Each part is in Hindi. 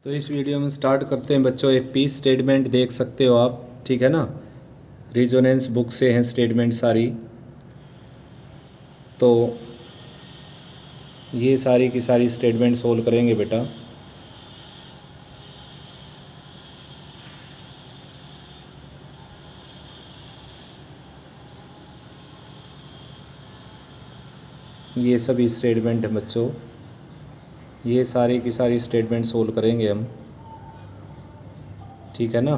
तो इस वीडियो में स्टार्ट करते हैं बच्चों। एक पी स्टेटमेंट देख सकते हो आप, ठीक है ना। रिजोनेंस बुक से हैं स्टेटमेंट सारी। तो ये सारी की सारी स्टेटमेंट सोल्व करेंगे बेटा। ये सभी स्टेटमेंट हैं बच्चों, ये सारी की सारी स्टेटमेंट सोल्व करेंगे हम, ठीक है ना।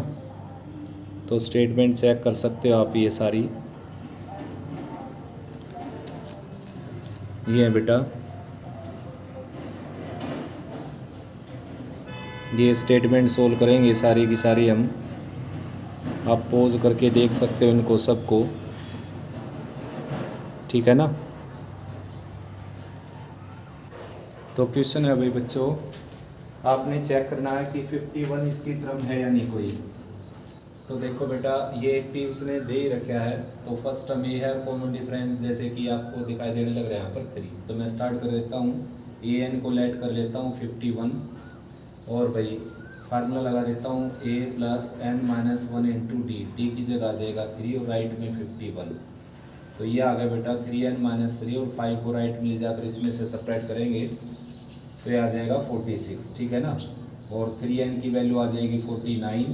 तो स्टेटमेंट चेक कर सकते हो आप, ये सारी ये हैं बेटा। ये स्टेटमेंट सोल्व करेंगे सारी की सारी हम। आप पॉज करके देख सकते हो इनको सबको, ठीक है ना। तो क्वेश्चन है भाई बच्चों, आपने चेक करना है कि 51 इसकी टर्म है या नहीं कोई। तो देखो बेटा, ये पी उसने दे ही रखा है। तो फर्स्ट टर्म ये है कॉमन डिफरेंस, जैसे कि आपको दिखाई देने लग रहा है यहाँ पर 3। तो मैं स्टार्ट कर देता हूँ, ए एन को लेट कर लेता हूँ 51, और भाई फार्मूला लगा देता हूँ A plus N minus 1 into D. D की जगह आ जाएगा 3 और राइट में 51। तो ये आ गया बेटा 3n माइनस 3, और 5 को राइट में ले जाकर इसमें से सेपरेट करेंगे तो ये आ जाएगा 46, ठीक है ना। और 3n की वैल्यू आ जाएगी 49,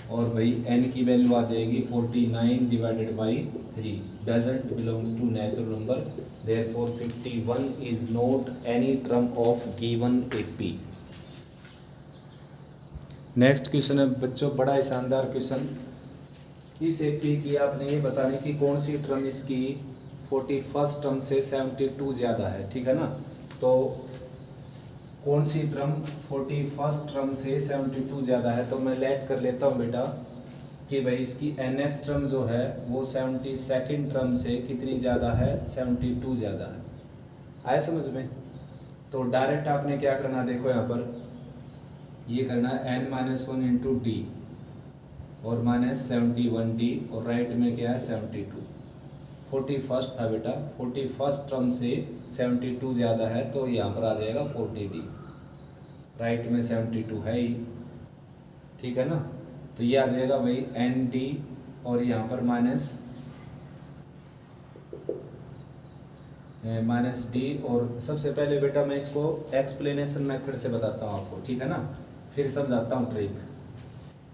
और भाई n की वैल्यू आ जाएगी 49 divided by 3। Doesn't belongs to natural number, therefore 51 is not any term of given AP. Next question है बच्चों, बड़ा ही शानदार क्वेश्चन। इस एपी की आपने ये बताने की कौन सी टर्म इसकी 41st टर्म से 72 ज़्यादा है, ठीक है ना। तो कौन सी टर्म 41st टर्म से 72 ज़्यादा है। तो मैं लेट कर लेता हूँ बेटा कि भाई इसकी nth टर्म जो है वो 72nd टर्म से कितनी ज़्यादा है, 72 ज़्यादा है। आया समझ में। तो डायरेक्ट आपने क्या करना, देखो यहाँ पर ये करना है n माइनस 1 इंटू डी और माइनस 71 डी, और राइट में क्या है 72। 41st था बेटा, 41st टर्म से 72 ज़्यादा है तो यहाँ पर आ जाएगा 40 डी। राइट में 72 है ही, ठीक है ना। तो ये आ जाएगा भाई एन डी, और यहाँ पर माइनस डी। और सबसे पहले बेटा मैं इसको एक्सप्लेनेशन मेथड से बताता हूँ आपको, ठीक है ना, फिर समझाता हूँ ट्रिक।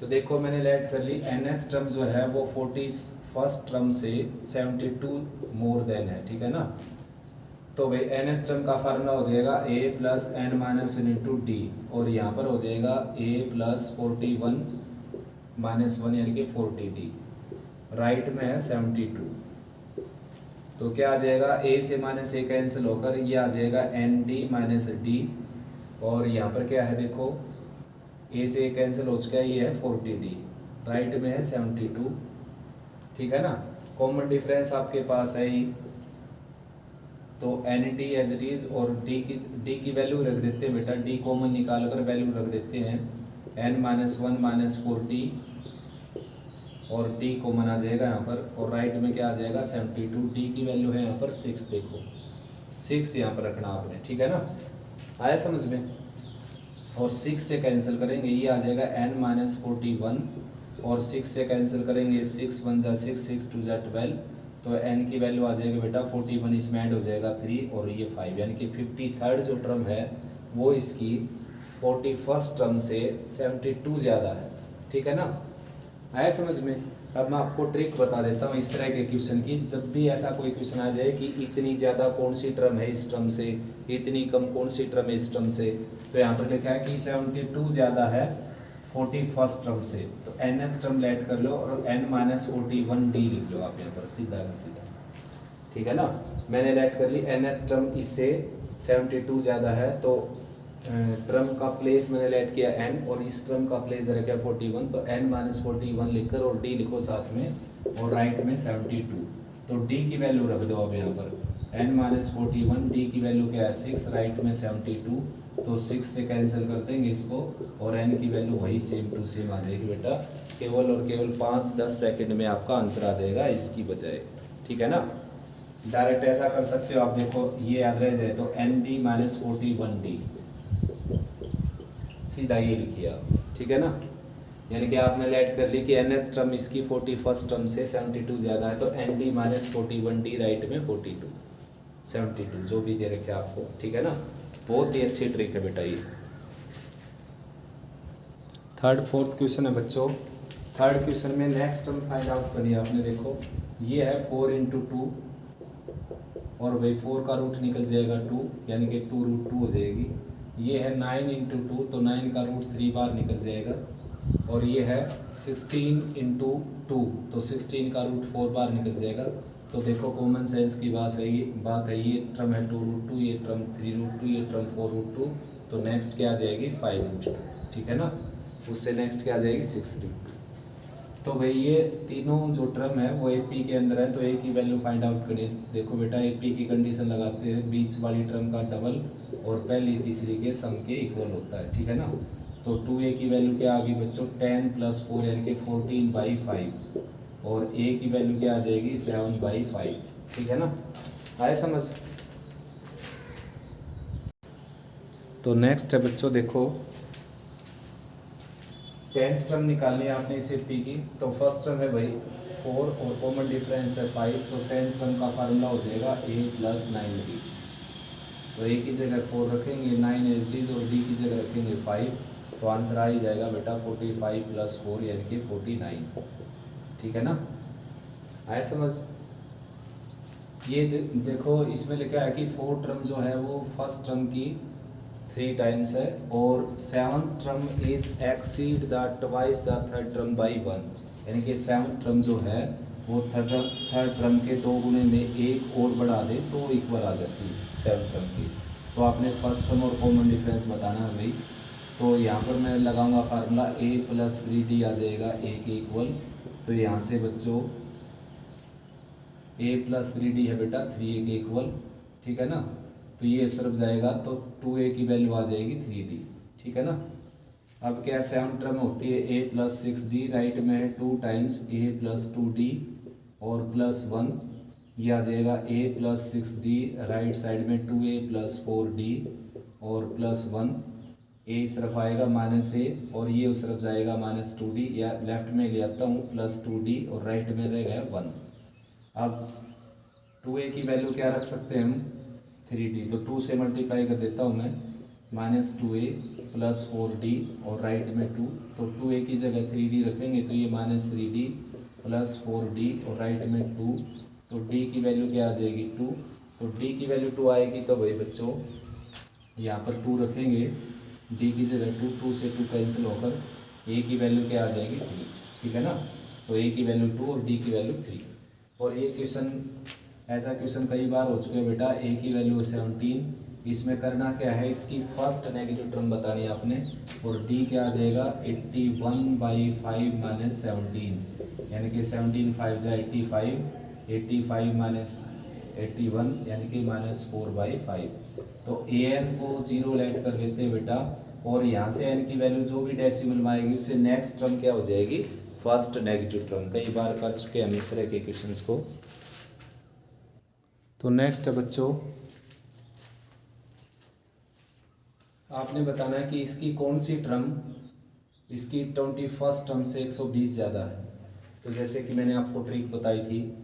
तो देखो मैंने लेट कर ली, nth टर्म जो है वो 41st टर्म से 72 मोर देन है, ठीक है ना। तो भाई nth टर्म का फार्मूला हो जाएगा a plus N minus 1 into D, और यहाँ पर हो जाएगा a प्लस 41 माइनस 1 यानी कि 40 डी। राइट में है 72। तो क्या आ जाएगा, a से माइनस a कैंसिल होकर ये आ जाएगा एन डी माइनस डी, और यहाँ पर क्या है देखो ए से कैंसिल हो चुका है, ये है 40 डी। राइट में है 72, ठीक है ना। कॉमन डिफरेंस आपके पास है ही, तो N D as it is, और डी की वैल्यू रख देते हैं बेटा। डी कॉमन निकाल कर वैल्यू रख देते हैं एन माइनस 1 माइनस 40, और डी कॉमन आ जाएगा यहाँ पर, और राइट में क्या आ जाएगा 72। डी की वैल्यू है यहाँ पर 6, देखो 6 यहाँ पर रखना आपने, ठीक है ना। आया समझ में। और 6 से कैंसिल करेंगे ये आ जाएगा n माइनस 41, और 6 से कैंसिल करेंगे 6 1 जा 6, 6 2 जा 12। तो n की वैल्यू आ जाएगी बेटा 41, इसमें ऐड हो जाएगा 3 और ये 5, यानी कि 53rd जो टर्म है वो इसकी 41st टर्म से 72 ज़्यादा है, ठीक है ना। आया समझ में। अब मैं आपको ट्रिक बता देता हूँ इस तरह के क्वेश्चन की। जब भी ऐसा कोई क्वेश्चन आ जाए कि इतनी ज़्यादा कौन सी टर्म है इस टर्म से, इतनी कम कौन सी टर्म है इस टर्म से, तो यहाँ पर लिखा है कि 72 ज़्यादा है 41st टर्म से, तो nth टर्म लेट कर लो और n माइनस 41 डी लिख लो आप यहाँ पर, सीधा का सीधा, ठीक है ना। मैंने लेट कर ली, nth टर्म इससे 72 ज़्यादा है, तो टर्म का प्लेस मैंने लेट किया n, और इस टर्म का प्लेस रखा 41, तो n माइनस 41 लिखकर और d लिखो साथ में, और राइट में 72। तो d की वैल्यू रख दो अब यहाँ पर n माइनस 41, d की वैल्यू क्या है 6, राइट में 72। तो 6 से कैंसिल कर देंगे इसको, और n की वैल्यू वही सेम टू सेम आ जाएगी बेटा। केवल और केवल 5-10 सेकेंड में आपका आंसर आ जाएगा इसकी बजाय, ठीक है ना। डायरेक्ट ऐसा कर सकते हो आप, देखो ये याद रह जाए तो एन डी माइनस 41 डी सीधा ये लिखिए आप, ठीक है ना। यानी कि आपने लेट कर ली कि nth टर्म इसकी 41st टर्म से 72 ज़्यादा है, तो nd माइनस 41d राइट में 42 72 जो भी दे रखे आपको, ठीक है ना। बहुत ही अच्छी ट्रिक है बेटा ये। थर्ड फोर्थ क्वेश्चन है बच्चों। थर्ड क्वेश्चन में नेक्स्ट टर्म फाइंड आउट करिए आपने। देखो ये है 4 इंटू 2 और भाई 4 का रूट निकल जाएगा 2, यानी कि 2 रूट 2 हो जाएगी। ये है 9 इंटू 2, तो 9 का रूट 3 बार निकल जाएगा। और ये है 16 इंटू 2, तो 16 का रूट 4 बार निकल जाएगा। तो देखो कॉमन सेंस की बात है ये टर्म है 2 रूट 2, ये टर्म 3 रूट 2, ये टर्म 4 रूट 2, तो नेक्स्ट क्या आ जाएगी 5 रूट 2, ठीक है ना। उससे नेक्स्ट क्या आ जाएगी 6 रूट 2। तो भाई ये तीनों जो टर्म है वो AP के अंदर है, तो A की वैल्यू फाइंड आउट करिए। देखो बेटा AP की कंडीशन लगाते हैं, बीच वाली टर्म का डबल और पहली तीसरी के सम के इक्वल होता है, ठीक है ना। तो 2A की वैल्यू क्या आ गई बच्चों 10 + 4 यानी कि 14/5, और A की वैल्यू क्या आ जाएगी 7/5, ठीक है ना। आए समझ। तो नेक्स्ट है बच्चों, देखो 10th टर्म निकालनी है आपने इसे P की। तो फर्स्ट टर्म है भाई 4 और कॉमन डिफरेंस है 5, तो 10th टर्म का फार्मूला हो जाएगा A + 9D। तो A की जगह 4 रखेंगे 9 HDs और D की जगह रखेंगे 5, तो आंसर आ ही जाएगा बेटा 45 + 4 यानी कि 49, ठीक है ना। आए समझ। ये देखो इसमें लिखा है कि 4 टर्म जो है वो फर्स्ट टर्म की 3 टाइम्स है, और 7th term is exceed the twice the third term by 1, यानी कि 7th टर्म जो है वो थर्ड टर्म के 2 गुने में 1 और बढ़ा दे तो इक्वल आ जाती है 7th टर्म की। तो आपने फर्स्ट टर्म और कॉमन डिफरेंस बताना है भाई। तो यहाँ पर मैं लगाऊंगा फार्मूला A + 3D आ जाएगा A के इक्वल। तो यहाँ से बच्चों A + 3D है बेटा 3A के इक्वल, ठीक है ना। तो ये सरफ जाएगा तो 2A की वैल्यू आ जाएगी 3D, ठीक है ना। अब क्या 7 टर्म होती है A + 6D, राइट में है 2 टाइम्स A + 2D और +1, ये आ जाएगा A + 6D, राइट साइड में 2A + 4D और +1, A इस तरफ आएगा -A और ये उस तरफ जाएगा -2D, या लेफ्ट में ले आता हूँ +2D और राइट में रह गया 1। अब 2A की वैल्यू क्या रख सकते हैं हम 3D, तो 2 से मल्टीप्लाई कर देता हूँ मैं -2A + 4D और राइट में 2, तो 2A की जगह 3D रखेंगे तो ये -3D + 4D और राइट में 2, तो D की वैल्यू क्या आ जाएगी 2, तो D की वैल्यू 2 आएगी। तो भाई बच्चों यहाँ पर 2 रखेंगे, D की जगह 2, 2 से 2 कैंसिल होकर A की वैल्यू क्या आ जाएगी 3, ठीक है ना। तो A की वैल्यू 2 और D की वैल्यू 3। और ये क्वेश्चन ऐसा क्वेश्चन कई बार हो चुके हैं बेटा। A की वैल्यू 17, इसमें करना क्या है इसकी फर्स्ट नेगेटिव टर्म बतानी है आपने, और D क्या आ जाएगा 81/5 - 17, यानी कि 17 5 जा 85, 85 - 81 यानी कि -4/5। तो an को 0 लेट कर लेते हैं बेटा, और यहाँ से n की वैल्यू जो भी डेसिमल में आएगी उससे नेक्स्ट टर्म क्या हो जाएगी फर्स्ट नेगेटिव टर्म। कई बार कर चुके हैं हम इस तरह के क्वेश्चंस को। तो नेक्स्ट है बच्चों, आपने बताना है कि इसकी कौन सी टर्म इसकी 21st टर्म से 120 ज़्यादा है। तो जैसे कि मैंने आपको ट्रिक बताई थी,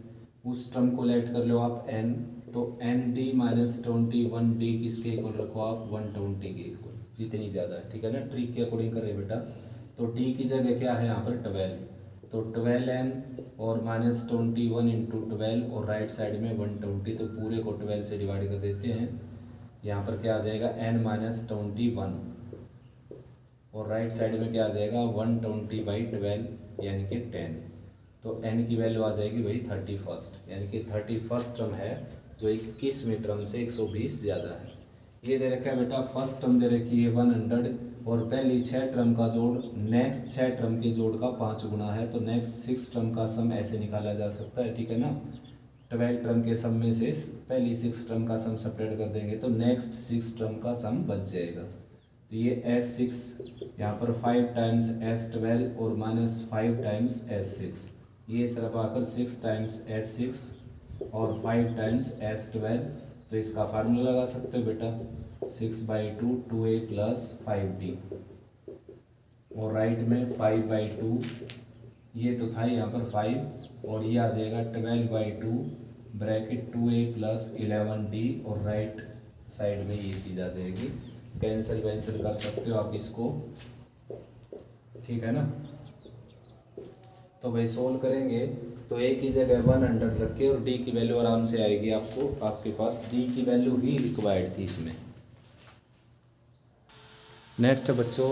उस टर्म को लेट कर लो आप n, तो ND - 21D किसके इक्वल रखो आप 120 के इक्वल, जितनी ज़्यादा है, ठीक है ना। ट्रिक के अकॉर्डिंग करें बेटा। तो D की जगह क्या है यहाँ पर 12, तो 12n और -21 × 12 और राइट साइड में 120, तो पूरे को 12 से डिवाइड कर देते हैं। यहाँ पर क्या आ जाएगा n - 21 और राइट साइड में क्या आ जाएगा 120/12 यानी कि 10, तो n की वैल्यू आ जाएगी वही 31st, यानी कि 31st टर्म है जो 21वीं टर्म से 120 ज़्यादा है। ये दे रखा है बेटा, फर्स्ट टर्म दे रखी है 100 और पहली 6 टर्म का जोड़ नेक्स्ट 6 टर्म के जोड़ का 5 गुना है, तो नेक्स्ट 6 टर्म का सम ऐसे निकाला जा सकता है, ठीक है ना। 12 टर्म के सम में से पहली 6 टर्म का सम सेपरेट कर देंगे तो नेक्स्ट 6 टर्म का सम बच जाएगा। तो ये S6 यहाँ पर 5 टाइम्स S12 और -5 टाइम्स S6, ये सिर्फ आकर 6 टाइम्स S6 और 5 टाइम्स S12, तो इसका फार्मूला लगा सकते हो बेटा 6/2 2A + 5D, और राइट में 5/2, ये तो था यहाँ पर 5, और ये आ जाएगा 12/2 ब्रैकेट 2a प्लस 11d, और राइट साइड में ये चीज़ आ जाएगी। कैंसिल कर सकते हो आप इसको, ठीक है ना। तो भाई सोल्व करेंगे तो a की जगह 100 रखे और d की वैल्यू आराम से आएगी आपको, आपके पास d की वैल्यू ही रिक्वायर्ड थी इसमें। नेक्स्ट बच्चों,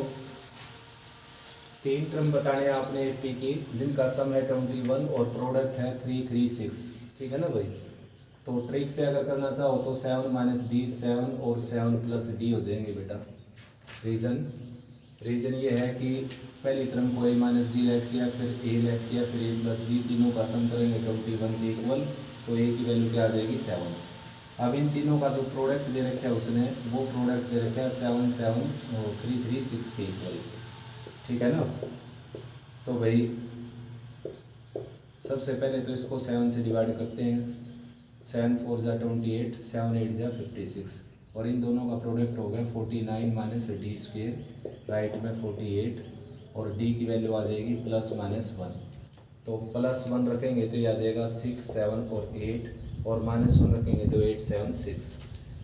3 टर्म बताने हैं आपने एपी की, जिनका सम है 21 और प्रोडक्ट है 336, ठीक है ना भाई। तो ट्रिक से अगर करना चाहो तो 7 - d 7 और 7 + d हो जाएंगे बेटा। रीज़न ये है कि पहली टर्म को a - d लेट किया, फिर a लेट किया, फिर a + d, तीनों का सम करेंगे 21 के इक्वल, तो a की वैल्यू क्या आ जाएगी 7। अब इन तीनों का जो प्रोडक्ट दे रखा है उसने, वो प्रोडक्ट दे रखा है 7 7 और 336 के इक्वल, ठीक है ना। तो भाई सबसे पहले तो इसको 7 से डिवाइड करते हैं, 7 4 = 28, 7 8 = 56, और इन दोनों का प्रोडक्ट हो गया 49 - d², राइट में 48, और d की वैल्यू आ जाएगी +-1, तो +1 रखेंगे तो ये आ जाएगा 6 7 और 8, और -1 रखेंगे तो 8 7 6।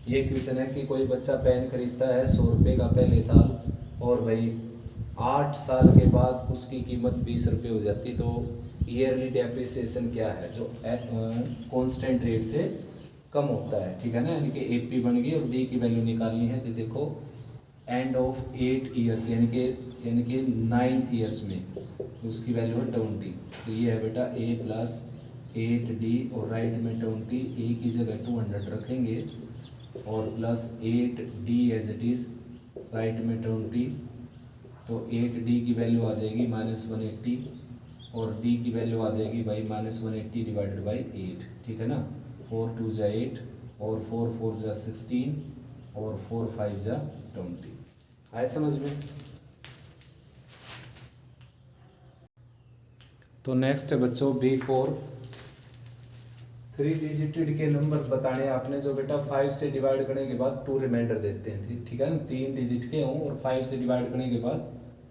ये क्वेश्चन है कि कोई बच्चा पेन खरीदता है 100 रुपये का पहले साल, और भाई 8 साल के बाद उसकी कीमत 20 रुपये हो जाती, तो ईयरली डेप्रिसिएशन क्या है, जो कांस्टेंट रेट से कम होता है, ठीक है ना। यानी कि एपी बन गई, और डी की वैल्यू निकालनी है, तो देखो एंड ऑफ 8 ईयर्स यानी कि 9th ईयर्स में उसकी वैल्यू है 20, तो ये है बेटा a + 8d, और राइट में 20, a की जगह 200 रखेंगे, और +8d as it is, right में 20, तो 8d की वैल्यू आ जाएगी -180, और d की वैल्यू आ जाएगी भाई -180 / 8, ठीक है ना। 4 2 = 8, और 4 4 = 16, और 4 5 = 20। आए समझ में। तो नेक्स्ट है बच्चों B4, 3 डिजिटेड के नंबर बताने आपने, जो बेटा 5 से डिवाइड करने के बाद 2 रिमाइंडर देते हैं, ठीक है ना। 3 डिजिट के हों और 5 से डिवाइड करने के बाद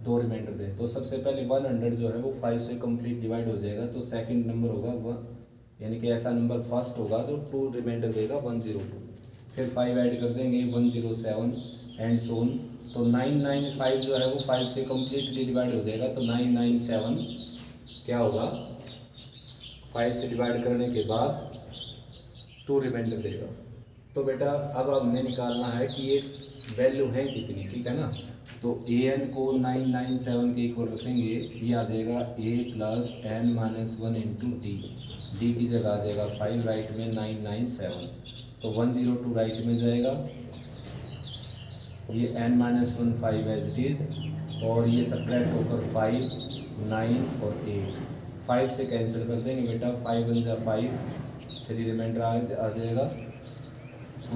2 रिमाइंडर दें, तो सबसे पहले 100 जो है वो 5 से कंप्लीट डिवाइड हो जाएगा, तो सेकंड नंबर होगा 1, यानी कि ऐसा नंबर फर्स्ट होगा जो 2 रिमाइंडर देगा 102, फिर 5 ऐड कर देंगे 107 एंड सो ऑन। तो 995 जो है वो 5 से कम्प्लीटली डिवाइड हो जाएगा, तो 997 क्या होगा, 5 से डिवाइड करने के बाद 2 रिमाइंडर देगा। तो बेटा अब हमें निकालना है कि ये वैल्यू है कितनी, ठीक है ना। तो an को 997 के इक्वल रखेंगे, ये आ जाएगा a + n - 1 × d, d की जगह आ जाएगा 5, राइट में 997, तो 102 राइट में जाएगा, ये n - 1 5 एज इट इज़, और ये सब्ट्रैक्ट होकर 5 9 और 8, 5 से कैंसिल कर देंगे बेटा, 5 1 = 5, 3 रिमाइंडर आ जाएगा,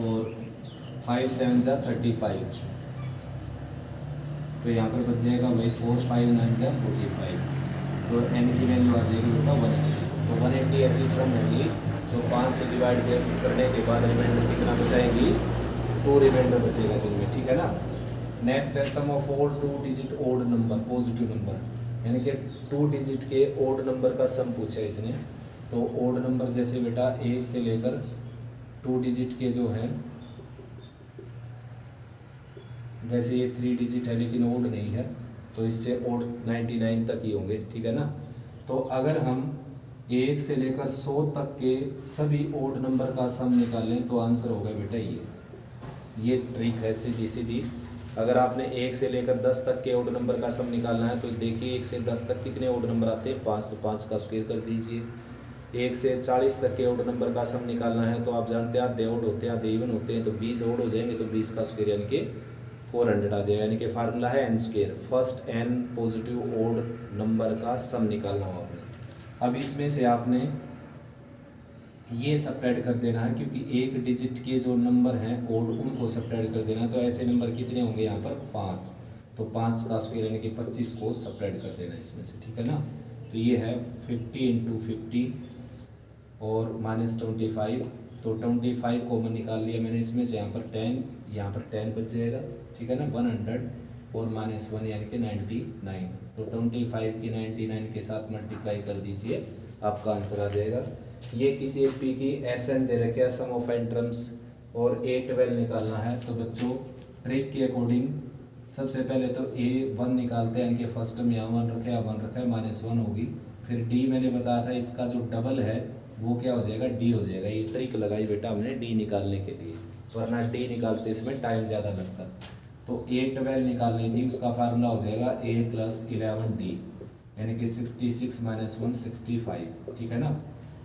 और 5 7 = 35, तो यहाँ पर बच जाएगा भाई 4 5 9 = 45, तो n की वैल्यू आ जाएगी बेटा 180। तो 180 ऐसी टर्म होगी जो 5 से डिवाइड करने के बाद रिमाइंडर कितना बचाएगी, 2 रिमाइंडर बचेगा जिनमें, ठीक है ना। नेक्स्ट है sum of all 2 digit odd number, positive number, यानी कि 2 डिजिट के ओड नंबर का सम पूछा है इसने। तो ओड नंबर जैसे बेटा 1 से लेकर 2 डिजिट के जो हैं, वैसे ये 3 डिजिट है लेकिन ओड नहीं है, तो इससे ओड 99 तक ही होंगे, ठीक है ना। तो अगर हम 1 से लेकर 100 तक के सभी ओड नंबर का सम निकालें तो आंसर होगा बेटा ये ट्रिक है सीधी सीधी। अगर आपने 1 से लेकर 10 तक के ओड नंबर का सम निकालना है, तो देखिए 1 से 10 तक कितने ओड नंबर आते हैं, 5, तो 5 का स्क्वायर कर दीजिए। 1 से 40 तक के ओड नंबर का सम निकालना है, तो आप जानते हैं आधे ओड होते हैं आधे इवन होते हैं, तो 20 ओड हो जाएंगे, तो 20 का स्क्वायर यानी कि 400 आ जाएगा, यानी कि फार्मूला है n², first n positive odd number का सम निकालना हो आपने। अब इसमें से आपने ये सब्ट्रैक्ट कर देना है, क्योंकि 1 डिजिट के जो नंबर हैं ओड उनको सब्ट्रैक्ट कर देना है, तो ऐसे नंबर कितने होंगे यहाँ पर 5, तो 5 का स्क्वायर यानी कि 25 को सब्ट्रैक्ट कर देना इसमें से, ठीक है ना। तो ये है 50 × 50 और -25, तो 25 कॉमन निकाल लिया मैंने इसमें से, यहाँ पर 10 बच जाएगा, ठीक है ना। 100 और -1 यानी कि 99। तो 25 की 99 के साथ मल्टीप्लाई कर दीजिए, आपका आंसर आ जाएगा। ये किसी एक पी की SN दे रखे है, सम ऑफ एन टर्म्स, और A12 निकालना है। तो बच्चों ट्रिक के अकॉर्डिंग सबसे पहले तो A1 निकालते हैं, इनके फर्स्ट टर्म यहाँ 1 रखा है, 1 रखा है, -1 होगी। फिर D मैंने बताया था, इसका जो डबल है वो क्या हो जाएगा, D हो जाएगा। ये ट्रिक लगाई बेटा हमने D निकालने के लिए, वरना D निकालते इसमें टाइम ज़्यादा लगता। तो A12 निकालनी थी, उसका फार्मूला हो जाएगा A + 11D, यानी कि 66 - 1 65, ठीक है ना।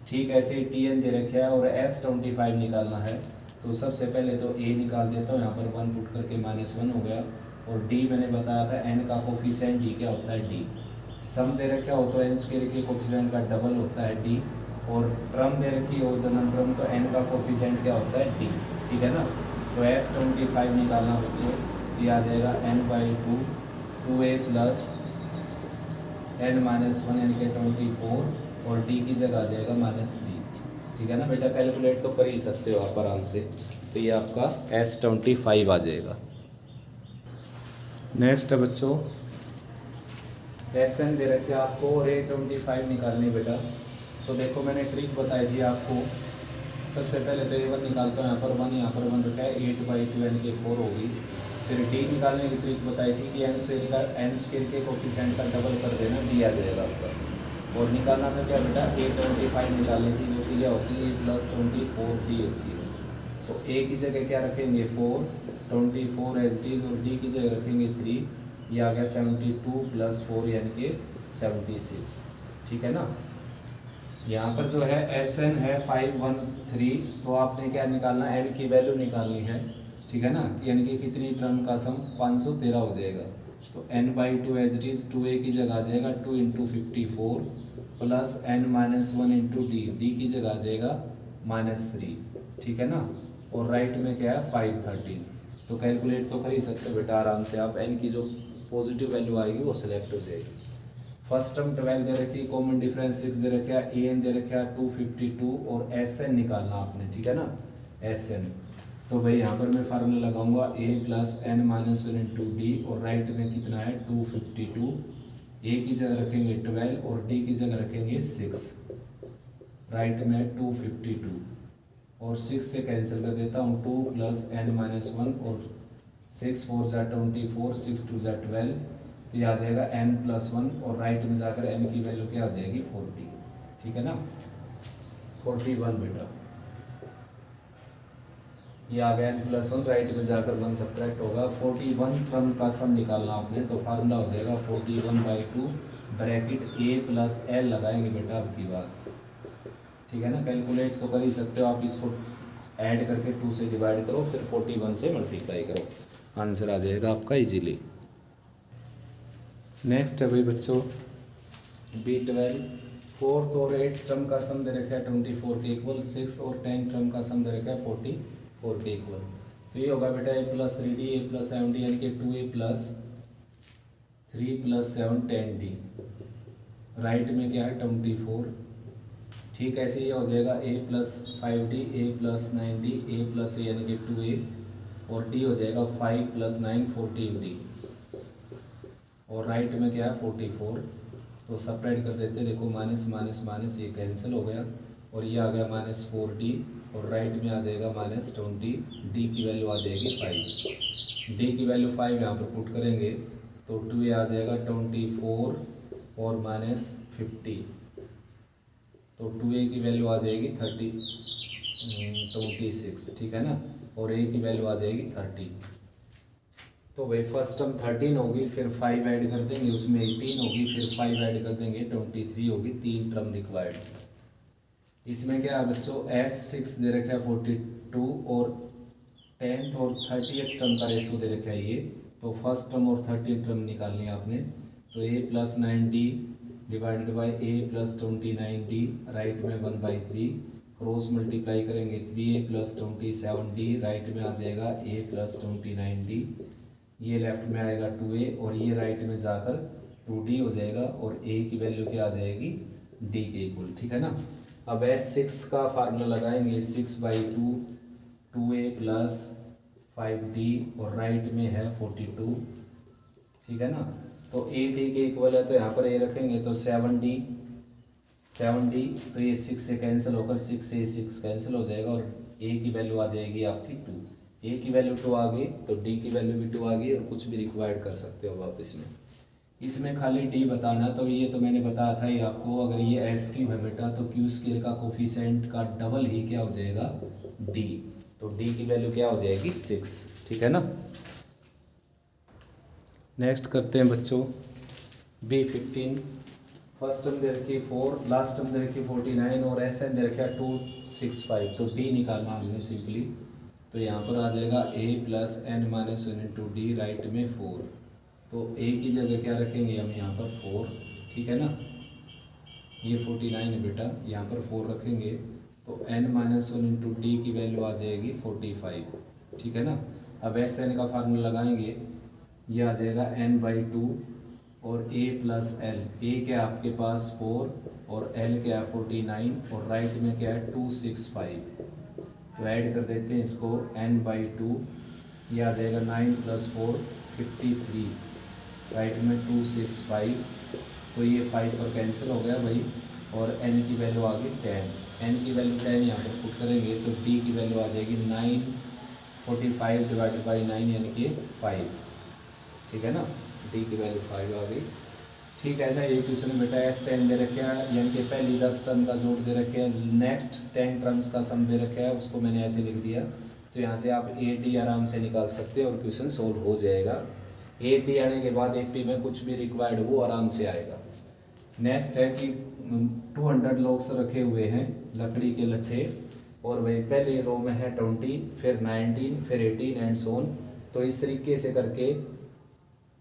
ठीक ऐसे ही TN दे रखे है और S25 निकालना है। तो सबसे पहले तो A निकाल देता हूँ, यहाँ पर 1 पुट करके -1 हो गया। और D मैंने बताया था n का कोफिशिएंट D क्या होता है, D। सम दे रखा हो तो n स्क्वायर के कोफिशिएंट का डबल होता है D, और टर्म दे रखी हो जनरल टर्म तो n का कोफिशिएंट क्या होता है, D, ठीक है ना। तो S25 निकालना बच्चों, ये आ जाएगा n/2 2a + n-1 यानी कि 24, और D की जगह आ जाएगा -3, ठीक है ना बेटा। कैलकुलेट तो कर ही सकते हो आप आराम से। तो ये आपका S25 आ जाएगा। नेक्स्ट है बच्चों SN दे रखे आपको और A25 निकालनी बेटा। तो देखो मैंने ट्रिक बताई थी आपको। सबसे पहले तो A1 निकालता हूँ, यहाँ पर 1 रखा है, 8/2 यानी कि 4 होगी। फिर D निकालने की ट्रिक बताई थी कि n स्क्वायर के कोफिशिएंट का डबल कर देना, D आ जाएगा आपका। और निकालना था क्या बेटा, A25 निकालनी थी, जो कि क्या होती है A + 24D होती है। तो A की जगह क्या रखेंगे 4, 24 एज इट इज़, और D की जगह रखेंगे 3, ये आ गया 72 + 4 यानी कि 76, ठीक है ना। यहाँ पर जो है SN है 513, तो आपने क्या निकालना है, n की वैल्यू निकालनी है, ठीक है ना। यानी कि कितनी टर्म का सम 513 हो जाएगा। तो n/2 as it is 2a की जगह आ जाएगा 2 × 54 + n-1 × D की जगह आ जाएगा -3, ठीक है ना। और राइट में क्या है 513। तो कैलकुलेट तो कर ही सकते हो बेटा आराम से आप, n की जो पॉजिटिव वैल्यू आएगी वो सिलेक्ट हो जाएगी। फर्स्ट टर्म 12 दे रखी है, कॉमन डिफरेंस 6 दे रखा है, AN दे रखा है 252, और SN निकालना आपने, ठीक है ना, SN। तो भाई यहाँ पर मैं फार्मूला लगाऊंगा A + n-1 × D, और राइट में कितना है 252, A की जगह रखेंगे 12 और D की जगह रखेंगे 6, राइट में 252, और 6 से कैंसिल कर देता हूँ, 2 + n-1, और 6 4 = 24, 6 2 = 12, तो ये आ जाएगा n+1, और राइट में जाकर n की वैल्यू क्या आ जाएगी 40, ठीक है ना, 41 बेटा। ये आ गया n+1, राइट में जाकर 1 सब्ट्रैक्ट होगा। 41 टर्म का सम निकालना आपने, तो फार्मूला हो जाएगा 41/2 ब्रैकेट A + L लगाएंगे बेटा अब की बार, ठीक है ना। कैलकुलेट तो कर ही सकते हो आप, इसको ऐड करके 2 से डिवाइड करो, फिर 41 से मल्टीप्लाई करो, आंसर आ जाएगा आपका इजीली। नेक्स्ट है भाई बच्चों B12, 4th और 8th टर्म का सम दे रखा है 24 के इक्वल, 6 और 10 टर्म का सम दे रखा है 44 के इक्वल। तो ये होगा बेटा A + 3D A + 7D, यानी कि 2A + 3 + 7 10D, राइट में क्या है 24, ठीक ऐसे ही हो जाएगा A + 5D A + 9D A + A यानी कि 2A, और D हो जाएगा 5 + 9 14D, और राइट में क्या है 44। तो सब्ट्रैक्ट कर देते हैं, देखो माइनस माइनस माइनस ये कैंसिल हो गया, और ये आ गया -4D, और राइट में आ जाएगा -20, D की वैल्यू आ जाएगी 5, D की वैल्यू 5 यहाँ पर पुट करेंगे तो 2 आ जाएगा 24 और -50, तो 2A की वैल्यू आ जाएगी 26, ठीक है ना, और A की वैल्यू आ जाएगी 30। तो भाई फर्स्ट टर्म 13 होगी, फिर 5 ऐड कर देंगे, उसमें 18 होगी, फिर 5 ऐड कर देंगे 23 होगी, 3 टर्म रिक्वायर्ड। इसमें क्या है बच्चों S6 दे रखा है 42, और 10th और 30th टर्म का रेशो दे रखा है ये। तो फर्स्ट टर्म और 30th टर्म निकालनी है आपने। तो A + 9D divided by A + 29D, right में 1/3, क्रॉस मल्टीप्लाई करेंगे 3A + 27D, राइट में आ जाएगा A + 29D, ये लेफ्ट में आएगा 2A, और ये राइट में जाकर 2D हो जाएगा, और A की वैल्यू क्या आ जाएगी D के इक्वल, ठीक है ना। अब S6 का फार्मूला लगाएंगे, 6/2 2A + 5D, और राइट में है 42, ठीक है ना। तो ए डी के इक्वल है तो यहाँ पर ए रखेंगे तो 7D, तो ये 6 से कैंसिल होकर 6 से 6 कैंसिल हो जाएगा और ए की वैल्यू आ जाएगी आपकी 2। ए की वैल्यू 2 आ गई तो डी की वैल्यू भी 2 आ गई और कुछ भी रिक्वायर्ड कर सकते हो आप इसमें। इसमें खाली डी बताना, तो ये तो मैंने बताया था ये आपको, अगर ये एस क्यू है बेटा तो क्यू स्क्वायर का कोफिशिएंट का डबल ही क्या हो जाएगा, डी। तो डी की वैल्यू क्या हो जाएगी 6, ठीक है ना। नेक्स्ट करते हैं बच्चों B15। फर्स्ट टर्म दे रखी 4, लास्ट टर्म दे रखी 49 और एस एन दे रखा 265। तो डी निकालना हमने सिंपली, तो यहाँ पर आ जाएगा a plus N minus 1 into D, right में 4। तो a की जगह क्या रखेंगे हम यहाँ पर 4, ठीक है ना। ये 49 है बेटा, यहाँ पर 4 रखेंगे तो n माइनस 1 इंटू डी की वैल्यू आ जाएगी 45, ठीक है ना। अब एस एन का फार्मूला लगाएंगे, ये आ जाएगा n/2 और a प्लस एल। a क्या है आपके पास 4 और l क्या है 49 और राइट में क्या है 265। तो ऐड कर देते हैं इसको, n/2 ये आ जाएगा 9 + 4 53, राइट में 265। तो ये 5 पर कैंसिल हो गया भाई और n की वैल्यू आ गई 10। n की वैल्यू 10 यहाँ पर पुट करेंगे तो d की वैल्यू आ जाएगी 945 डिवाइडेड बाई 9 यानी कि 5, ठीक है ना। डी की वैल्यू 5 आ गई। ठीक है, ऐसा ये क्वेश्चन में बेटा एस 10 दे रखे हैं, यानी कि पहली 10 टर्म का जोड़ दे रखे हैं, नेक्स्ट 10 टर्म्स का सम दे रखे हैं, उसको मैंने ऐसे लिख दिया। तो यहाँ से आप ए डी आराम से निकाल सकते हैं और क्वेश्चन सोल्व हो जाएगा। ए डी आने के बाद ए पी में कुछ भी रिक्वायर्ड वो आराम से आएगा। नेक्स्ट है कि 200 लॉक्स रखे हुए हैं लकड़ी के लट्ठे और वही पहले रो में है 20, फिर 19, फिर 18 एंड सो ऑन। तो इस तरीके से करके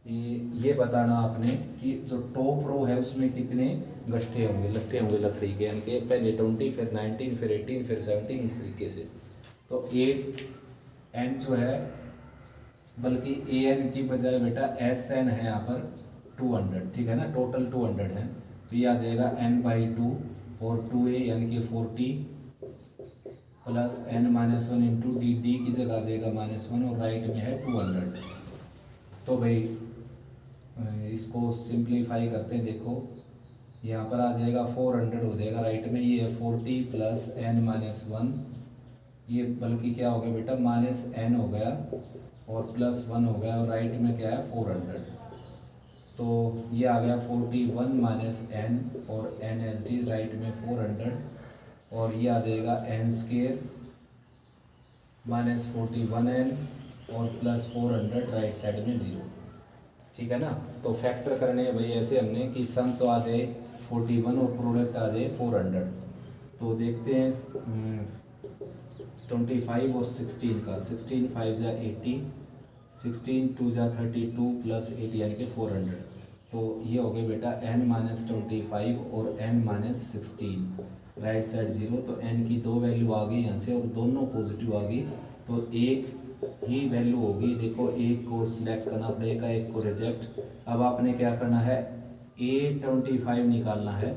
ये बताना आपने कि जो टॉप रो है उसमें कितने गट्ठे होंगे, लट्ठे होंगे लकड़ी के, यानी कि पहले 20, फिर 19, फिर 18, फिर 17, इस तरीके से। तो 8n जो है, बल्कि an की बजाय बेटा sn है यहाँ पर 200, ठीक है ना। टोटल 200 है तो ये आ जाएगा n/2 और 2a यानी कि 40 plus n minus 1 into D, D की जगह आ जाएगा -1 और राइट में है 200। तो भाई इसको सिंप्लीफाई करते हैं, देखो यहाँ पर आ जाएगा 400 हो जाएगा, राइट में ये 40 प्लस n माइनस 1, ये बल्कि क्या हो गया बेटा -n हो गया और +1 हो गया और राइट में क्या है 400। तो ये आ गया 41 माइनस n और n एच डी, राइट में 400 और ये आ जाएगा n² माइनस 41n और प्लस 400, राइट साइड में 0, ठीक है ना। तो फैक्टर करने हैं भाई ऐसे हमने कि सम तो आ जाए 41 और प्रोडक्ट आ जाए 400। तो देखते हैं 25 और 16 का, 16 5 जा 80, 16 2 जा 32 प्लस 80 यानी कि 400। तो ये हो गया बेटा n माइनस 25 और n माइनस 16, राइट साइड 0। तो n की 2 वैल्यू आ गई यहाँ से और दोनों पॉजिटिव आ गई, तो एक ही वैल्यू होगी। देखो एक को सिलेक्ट करना पड़ेगा, एक को रिजेक्ट। अब आपने क्या करना है, a25 निकालना है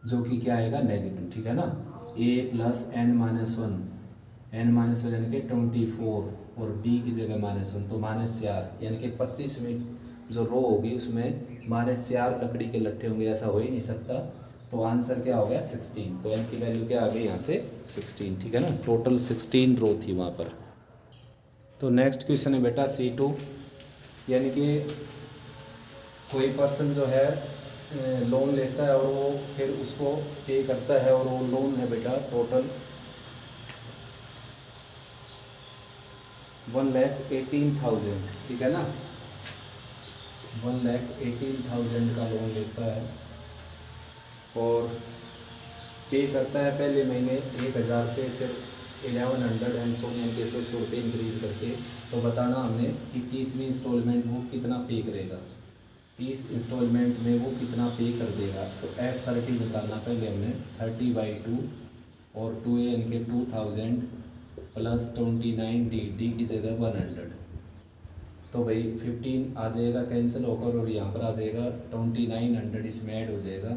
जो कि क्या आएगा नेगेटिव, ठीक है ना। a plus n minus 1, n minus 1 यानी कि 24 और b की जगह -1 तो -4 यानी कि 25 में जो रो होगी उसमें -4 लकड़ी के लट्ठे होंगे, ऐसा हो ही नहीं सकता। तो आंसर क्या हो गया 16। तो n की वैल्यू क्या आ गई यहाँ से 16, ठीक है ना। टोटल 16 रो थी वहाँ पर। तो नेक्स्ट क्वेश्चन है बेटा C2, यानी कि कोई पर्सन जो है लोन लेता है और वो फिर उसको पे करता है और वो लोन है बेटा टोटल 1,18,000, ठीक है ना। 1,18,000 का लोन लेता है और पे करता है पहले महीने 1,000 रुपये, फिर 1100 एंड सो यानी कि 100 रुपये इंक्रीज करके। तो बताना हमने कि 30वीं इंस्टॉलमेंट वो कितना पे करेगा, 30 इंस्टॉलमेंट में वो कितना पे कर देगा। तो S30 निकालना पहले हमने 30/2 और 2a यानी कि 2000 प्लस 29d, डी की जगह 100। तो भाई 15 आ जाएगा कैंसिल होकर और यहाँ पर आ जाएगा 2900 इसमें ऐड हो जाएगा,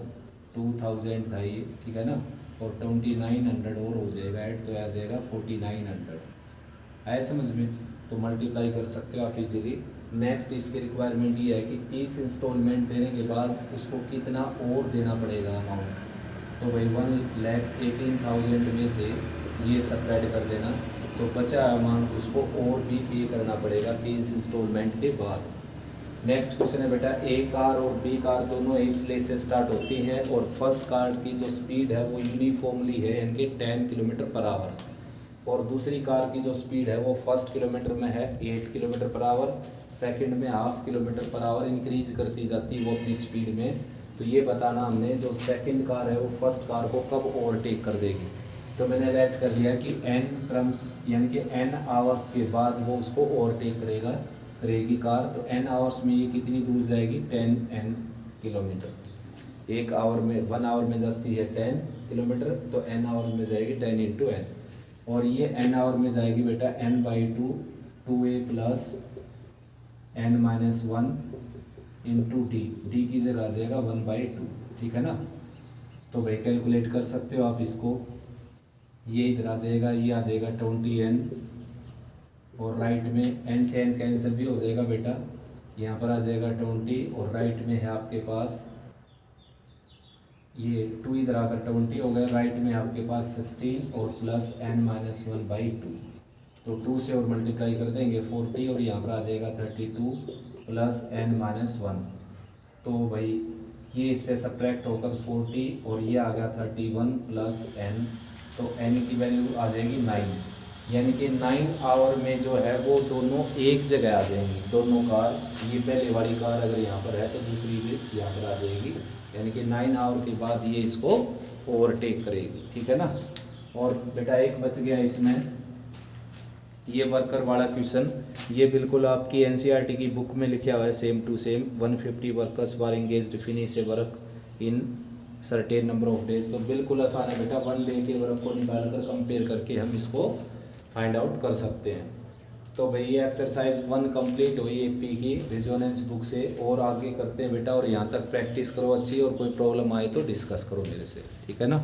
2000 था ये, ठीक है ना, और 2900 और हो जाएगा ऐड, तो आ जाएगा 4900। आए समझ में। तो मल्टीप्लाई कर सकते हो आप इजीली। नेक्स्ट इसकी रिक्वायरमेंट ये है कि 30 इंस्टॉलमेंट देने के बाद उसको कितना और देना पड़ेगा अमाउंट। तो भाई 1,18,000 में से ये सब्ट्रैक्ट कर देना, तो बचा अमाउंट उसको और भी पे करना पड़ेगा 30 इंस्टॉलमेंट के बाद। नेक्स्ट क्वेश्चन है बेटा, ए कार और बी कार दोनों एक प्लेस से स्टार्ट होती हैं और फर्स्ट कार की जो स्पीड है वो यूनिफॉर्मली है यानी कि 10 किलोमीटर पर आवर, और दूसरी कार की जो स्पीड है वो फर्स्ट किलोमीटर में है 8 किलोमीटर पर आवर, सेकंड में 0.5 किलोमीटर पर आवर इंक्रीज करती जाती है वो अपनी स्पीड में। तो ये बताना हमने जो सेकंड कार है वो फर्स्ट कार को कब ओवरटेक कर देगी। तो मैंने राइट कर दिया कि n क्रम्स यानी कि n आवर्स के बाद वो उसको ओवरटेक करेगी कार। तो n आवर्स में ये कितनी दूर जाएगी, 10n किलोमीटर। 1 आवर में 1 आवर में जाती है 10 किलोमीटर, तो n आवर्स में जाएगी 10 × n, और ये n आवर में जाएगी बेटा n/2 2a plus n-1 into D की जगह आ जाएगा 1/2, ठीक है ना। तो भाई कैलकुलेट कर सकते हो आप इसको, ये इधर आ जाएगा, ये आ जाएगा 20n, और राइट में n से n कैंसिल भी हो जाएगा बेटा, यहाँ पर आ जाएगा 20, और राइट में है आपके पास ये 2 इधर आकर 20 हो गया, राइट में आपके पास 16 और प्लस n-1/2, तो 2 से और मल्टीप्लाई कर देंगे 40, और यहाँ पर आ जाएगा 32 प्लस n-1। तो भाई ये इससे सब्ट्रैक्ट होकर 40 और ये आ गया 31 प्लस n, तो n की वैल्यू आ जाएगी 9, यानी कि 9 आवर में जो है वो दोनों एक जगह आ जाएंगी, दोनों कार। ये पहले वाली कार अगर यहाँ पर है तो दूसरी भी यहाँ पर आ जाएगी, यानी कि 9 आवर के बाद ये इसको ओवरटेक करेगी, ठीक है ना। और बेटा एक बच गया इसमें, ये वर्कर वाला क्वेश्चन, ये बिल्कुल आपकी एनसीईआरटी की बुक में लिखा हुआ है same to same. 150 workers were engaged finish a work in certain number of days. तो बिल्कुल आसान है बेटा, 1 डे के वर्क को निकाल कर कंपेयर करके हम इसको फाइंड आउट कर सकते हैं। तो भाई ये एक्सरसाइज 1 कंप्लीट हुई एपी की रेजोनेंस बुक से, और आगे करते हैं बेटा, और यहाँ तक प्रैक्टिस करो अच्छी, और कोई प्रॉब्लम आए तो डिस्कस करो मेरे से, ठीक है ना।